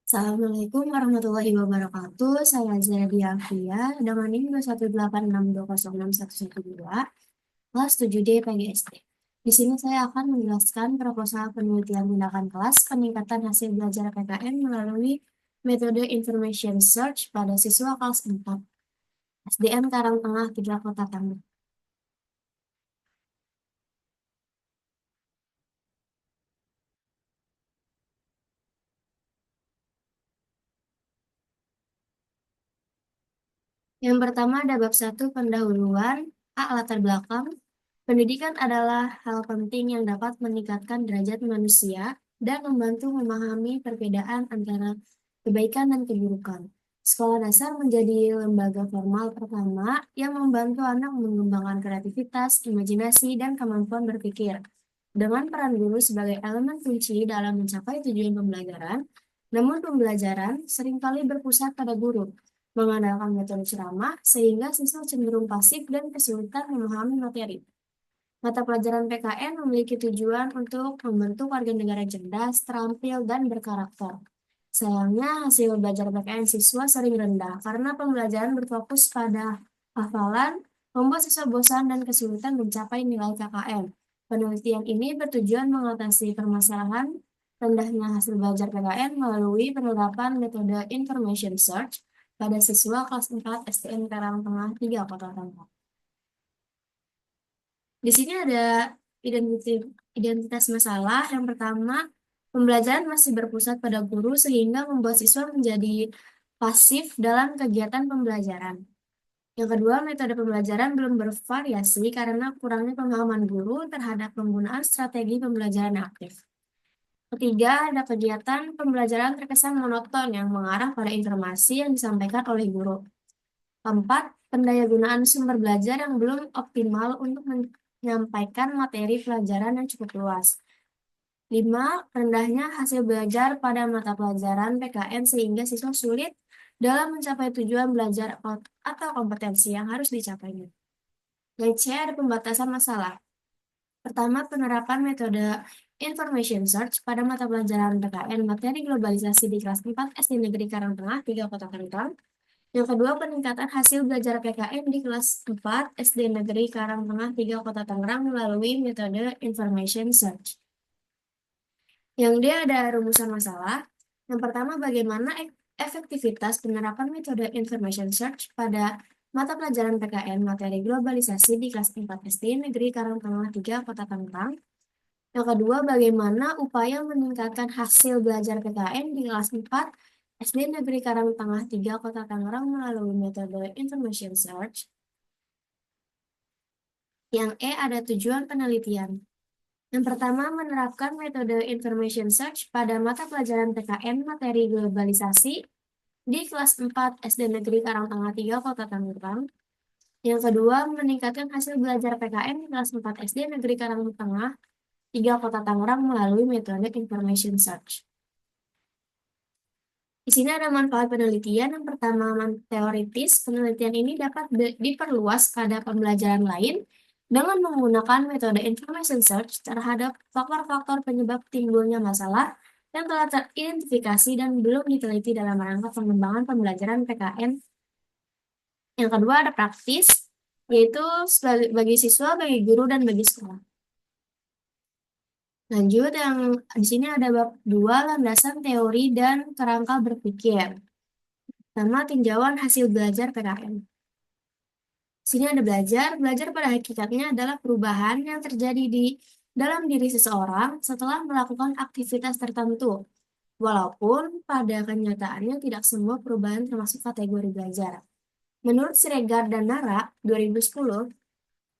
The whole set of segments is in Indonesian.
Assalamualaikum warahmatullahi wabarakatuh. Saya Zara Diafia dengan NIM 21862061112 kelas 7D PGSD. Di sini saya akan menjelaskan proposal penelitian tindakan kelas peningkatan hasil belajar PKN melalui metode Information Search pada siswa kelas 4 SDN Karangtengah 3 Kota Tangerang. Yang pertama ada bab 1 pendahuluan. Latar belakang. Pendidikan adalah hal penting yang dapat meningkatkan derajat manusia dan membantu memahami perbedaan antara kebaikan dan keburukan. Sekolah dasar menjadi lembaga formal pertama yang membantu anak mengembangkan kreativitas, imajinasi, dan kemampuan berpikir. Dengan peran guru sebagai elemen kunci dalam mencapai tujuan pembelajaran, namun pembelajaran seringkali berpusat pada guru, mengandalkan metode ceramah sehingga siswa cenderung pasif dan kesulitan memahami materi. Mata pelajaran PKN memiliki tujuan untuk membentuk warga negara cerdas, terampil, dan berkarakter. Sayangnya, hasil belajar PKN siswa sering rendah karena pembelajaran berfokus pada hafalan, membuat siswa bosan dan kesulitan mencapai nilai KKN. Penelitian ini bertujuan mengatasi permasalahan rendahnya hasil belajar PKN melalui penerapan metode Information Search pada siswa kelas 4 STN Karangtengah 3 Kota Tangerang. Di sini ada identitas masalah. Yang pertama, pembelajaran masih berpusat pada guru sehingga membuat siswa menjadi pasif dalam kegiatan pembelajaran. Yang kedua, metode pembelajaran belum bervariasi karena kurangnya pemahaman guru terhadap penggunaan strategi pembelajaran aktif. Ketiga, ada kegiatan pembelajaran terkesan monoton yang mengarah pada informasi yang disampaikan oleh guru. Keempat, pendayagunaan sumber belajar yang belum optimal untuk menyampaikan materi pelajaran yang cukup luas. 5. Rendahnya hasil belajar pada mata pelajaran PKN sehingga siswa sulit dalam mencapai tujuan belajar atau kompetensi yang harus dicapainya. Yang C, ada pembatasan masalah. Pertama, penerapan metode Information Search pada mata pelajaran PKN materi globalisasi di kelas 4 SD Negeri Karangtengah 3 Kota Tangerang. Yang kedua, peningkatan hasil belajar PKN di kelas 4 SD Negeri Karangtengah 3 Kota Tangerang melalui metode Information Search. Yang D, ada rumusan masalah. Yang pertama, bagaimana efektivitas penerapan metode Information Search pada mata pelajaran PKN materi globalisasi di kelas 4 SD Negeri Karangtengah 3 Kota Tangerang. Yang kedua, bagaimana upaya meningkatkan hasil belajar PKN di kelas 4 SD Negeri Karangtengah 3 Kota Tangerang melalui metode Information Search. Yang E, ada tujuan penelitian. Yang pertama, menerapkan metode Information Search pada mata pelajaran PKN materi globalisasi di kelas 4 SD Negeri Karangtengah 3 Kota Tangerang. Yang kedua, meningkatkan hasil belajar PKN di kelas 4 SD Negeri Karangtengah 3 Kota Tangerang melalui metode Information Search. Di sini ada manfaat penelitian. Yang pertama, teoritis. Penelitian ini dapat diperluas pada pembelajaran lain dengan menggunakan metode Information Search terhadap faktor-faktor penyebab timbulnya masalah yang telah teridentifikasi dan belum diteliti dalam rangka pengembangan pembelajaran PKN. Yang kedua, ada praktis, yaitu bagi siswa, bagi guru, dan bagi sekolah. Lanjut, yang di sini ada bab 2, landasan teori dan kerangka berpikir. Pertama, tinjauan hasil belajar PKN. Sini ada belajar pada hakikatnya adalah perubahan yang terjadi di dalam diri seseorang setelah melakukan aktivitas tertentu. Walaupun pada kenyataannya tidak semua perubahan termasuk kategori belajar. Menurut Siregar dan Nara, 2010,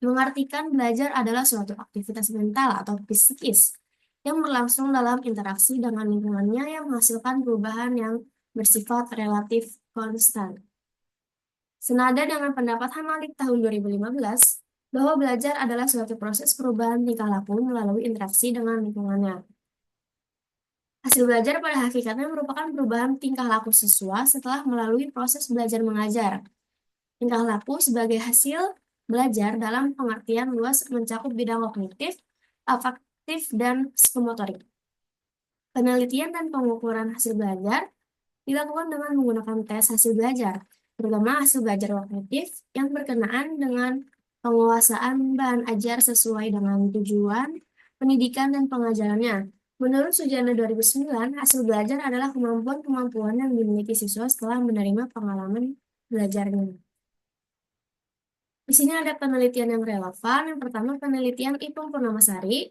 mengartikan belajar adalah suatu aktivitas mental atau psikis yang berlangsung dalam interaksi dengan lingkungannya yang menghasilkan perubahan yang bersifat relatif konstan. Senada dengan pendapat Hamalik tahun 2015, bahwa belajar adalah suatu proses perubahan tingkah laku melalui interaksi dengan lingkungannya. Hasil belajar pada hakikatnya merupakan perubahan tingkah laku siswa setelah melalui proses belajar mengajar. Tingkah laku sebagai hasil belajar dalam pengertian luas mencakup bidang kognitif, afektif, dan psikomotorik. Penelitian dan pengukuran hasil belajar dilakukan dengan menggunakan tes hasil belajar, terutama hasil belajar kognitif yang berkenaan dengan penguasaan bahan ajar sesuai dengan tujuan, pendidikan, dan pengajarannya. Menurut Sujana 2009, hasil belajar adalah kemampuan-kemampuan yang dimiliki siswa setelah menerima pengalaman belajarnya. Di sini ada penelitian yang relevan. Yang pertama, penelitian Ipung Purnamasari,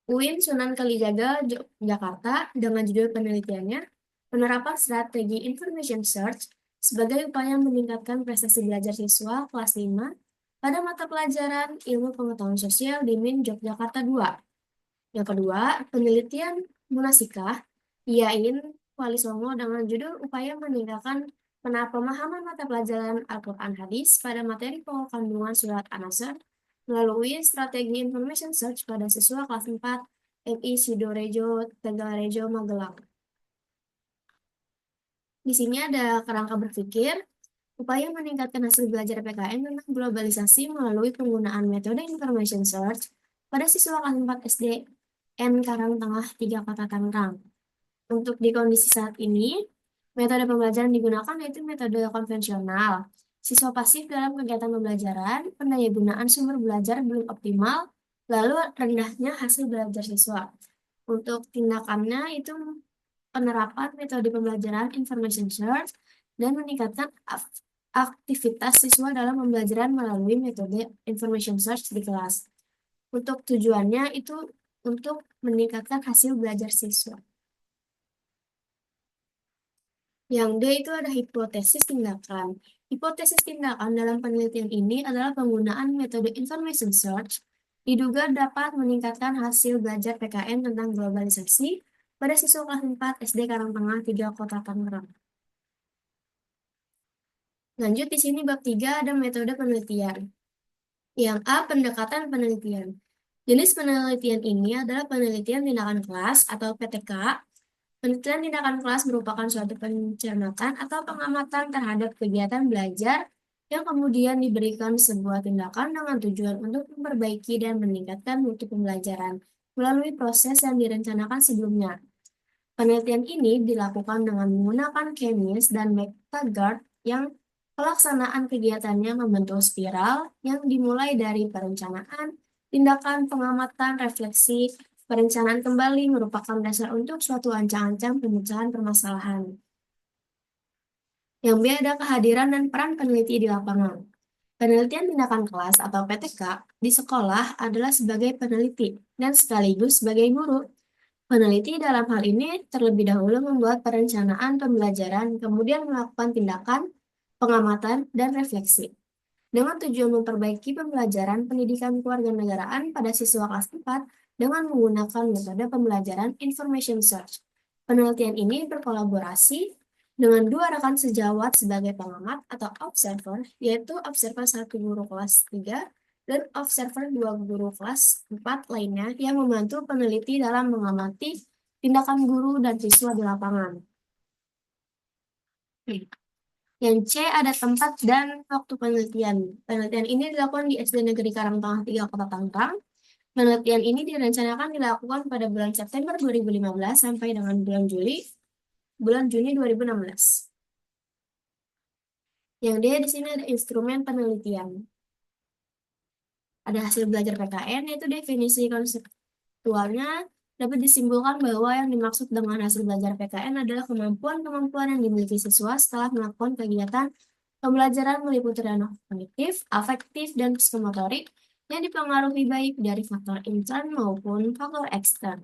UIN Sunan Kalijaga, Jakarta, dengan judul penelitiannya, penerapan strategi information search sebagai upaya meningkatkan prestasi belajar siswa kelas 5 pada mata pelajaran Ilmu Pengetahuan Sosial di MIN Yogyakarta 2. Yang kedua, penelitian Munasikah, IAIN Wali Songo dengan judul upaya meningkatkan pemahaman mata pelajaran Al-Quran Hadis pada materi pokok kandungan surat An-Nasr melalui strategi information search pada siswa kelas 4 MI Sidorejo, Tegalrejo, Magelang. Di sini ada kerangka berpikir, upaya meningkatkan hasil belajar PKN tentang globalisasi melalui penggunaan metode information search pada siswa kelas 4 SD N Karangtengah 3 Kota Tangerang. Untuk di kondisi saat ini, metode pembelajaran digunakan yaitu metode konvensional. Siswa pasif dalam kegiatan pembelajaran, pendayagunaan sumber belajar belum optimal, lalu rendahnya hasil belajar siswa. Untuk tindakannya itu penerapan metode pembelajaran information search dan meningkatkan aktivitas siswa dalam pembelajaran melalui metode information search di kelas. Untuk tujuannya itu untuk meningkatkan hasil belajar siswa. Yang D itu ada hipotesis tindakan. Hipotesis tindakan dalam penelitian ini adalah penggunaan metode information search diduga dapat meningkatkan hasil belajar PKN tentang globalisasi pada siswa kelas 4 SD Karangtengah 3 Kota Tangerang. Lanjut di sini bab 3 ada metode penelitian. Yang A, pendekatan penelitian. Jenis penelitian ini adalah penelitian tindakan kelas atau PTK. Penelitian tindakan kelas merupakan suatu pencermatan atau pengamatan terhadap kegiatan belajar yang kemudian diberikan sebuah tindakan dengan tujuan untuk memperbaiki dan meningkatkan mutu pembelajaran melalui proses yang direncanakan sebelumnya. Penelitian ini dilakukan dengan menggunakan Chemist dan McTaggart yang pelaksanaan kegiatannya membentuk spiral yang dimulai dari perencanaan, tindakan, pengamatan, refleksi, perencanaan kembali merupakan dasar untuk suatu ancang-ancang pemecahan permasalahan. Yang B ada kehadiran dan peran peneliti di lapangan. Penelitian tindakan kelas atau PTK di sekolah adalah sebagai peneliti dan sekaligus sebagai guru. Peneliti dalam hal ini terlebih dahulu membuat perencanaan pembelajaran, kemudian melakukan tindakan, pengamatan, dan refleksi. Dengan tujuan memperbaiki pembelajaran pendidikan kewarganegaraan pada siswa kelas 4 dengan menggunakan metode pembelajaran information search. Penelitian ini berkolaborasi dengan dua rekan sejawat sebagai pengamat atau observer, yaitu observer 1 guru kelas 3 dan observer 2 guru kelas 4 lainnya yang membantu peneliti dalam mengamati tindakan guru dan siswa di lapangan. Yang C ada tempat dan waktu penelitian. Penelitian ini dilakukan di SD Negeri Karangtengah 3 Kota Tangerang. Penelitian ini direncanakan dilakukan pada bulan September 2015 sampai dengan bulan Juni 2016. Yang D di sini ada instrumen penelitian. Ada hasil belajar PKN, yaitu definisi konseptualnya dapat disimpulkan bahwa yang dimaksud dengan hasil belajar PKN adalah kemampuan-kemampuan yang dimiliki siswa setelah melakukan kegiatan pembelajaran meliputi ranah kognitif, afektif, dan psikomotorik yang dipengaruhi baik dari faktor intern maupun faktor ekstern,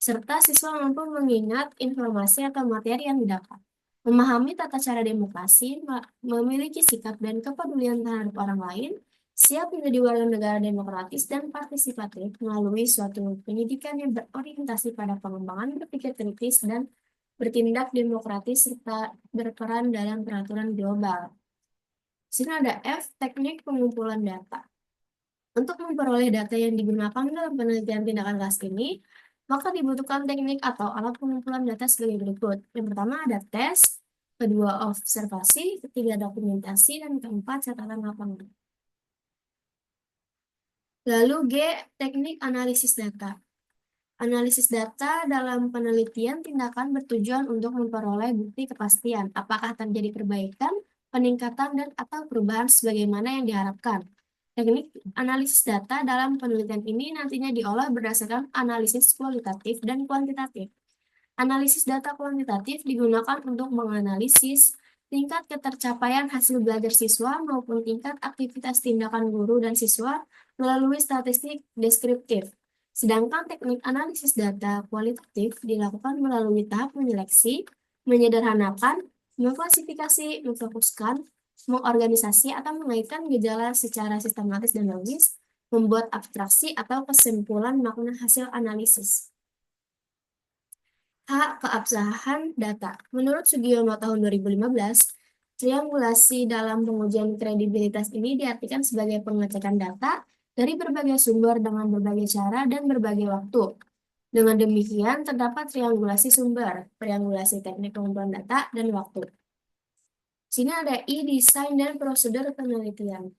serta siswa mampu mengingat informasi atau materi yang didapat, memahami tata cara demokrasi, memiliki sikap dan kepedulian terhadap orang lain, siap menjadi warga negara demokratis dan partisipatif melalui suatu pendidikan yang berorientasi pada pengembangan berpikir kritis dan bertindak demokratis serta berperan dalam peraturan global. Di sini ada F, teknik pengumpulan data. Untuk memperoleh data yang digunakan dalam penelitian tindakan kelas ini, maka dibutuhkan teknik atau alat pengumpulan data sebagai berikut. Yang pertama ada tes, kedua observasi, ketiga dokumentasi, dan keempat catatan lapangan. Lalu G, teknik analisis data. Analisis data dalam penelitian tindakan bertujuan untuk memperoleh bukti kepastian apakah terjadi perbaikan, peningkatan, dan atau perubahan sebagaimana yang diharapkan. Teknik analisis data dalam penelitian ini nantinya diolah berdasarkan analisis kualitatif dan kuantitatif. Analisis data kuantitatif digunakan untuk menganalisis tingkat ketercapaian hasil belajar siswa maupun tingkat aktivitas tindakan guru dan siswa melalui statistik deskriptif. Sedangkan teknik analisis data kualitatif dilakukan melalui tahap menyeleksi, menyederhanakan, mengklasifikasi, memfokuskan, mengorganisasi atau mengaitkan gejala secara sistematis dan logis, membuat abstraksi atau kesimpulan makna hasil analisis. Keabsahan data. Menurut Sugiono tahun 2015, triangulasi dalam pengujian kredibilitas ini diartikan sebagai pengecekan data dari berbagai sumber dengan berbagai cara dan berbagai waktu. Dengan demikian, terdapat triangulasi sumber, triangulasi teknik pengumpulan data, dan waktu. Sini ada desain dan prosedur penelitian.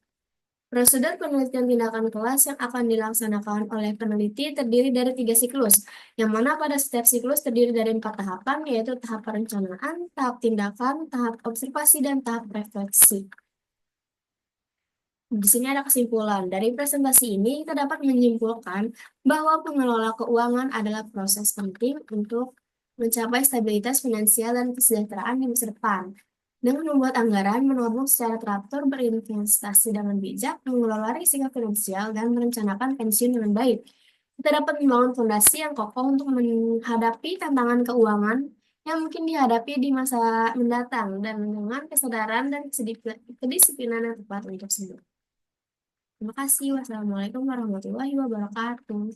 Prosedur penelitian tindakan kelas yang akan dilaksanakan oleh peneliti terdiri dari 3 siklus, yang mana pada setiap siklus terdiri dari 4 tahapan, yaitu tahap perencanaan, tahap tindakan, tahap observasi, dan tahap refleksi. Di sini ada kesimpulan. Dari presentasi ini, kita dapat menyimpulkan bahwa pengelola keuangan adalah proses penting untuk mencapai stabilitas finansial dan kesejahteraan di masa depan. Dengan membuat anggaran, menabung secara teratur, berinvestasi dengan bijak, mengelola risiko finansial, dan merencanakan pensiun dengan baik. Kita dapat membangun fondasi yang kokoh untuk menghadapi tantangan keuangan yang mungkin dihadapi di masa mendatang, dan dengan kesadaran dan kedisiplinan yang tepat untuk semua. Terima kasih. Wassalamualaikum warahmatullahi wabarakatuh.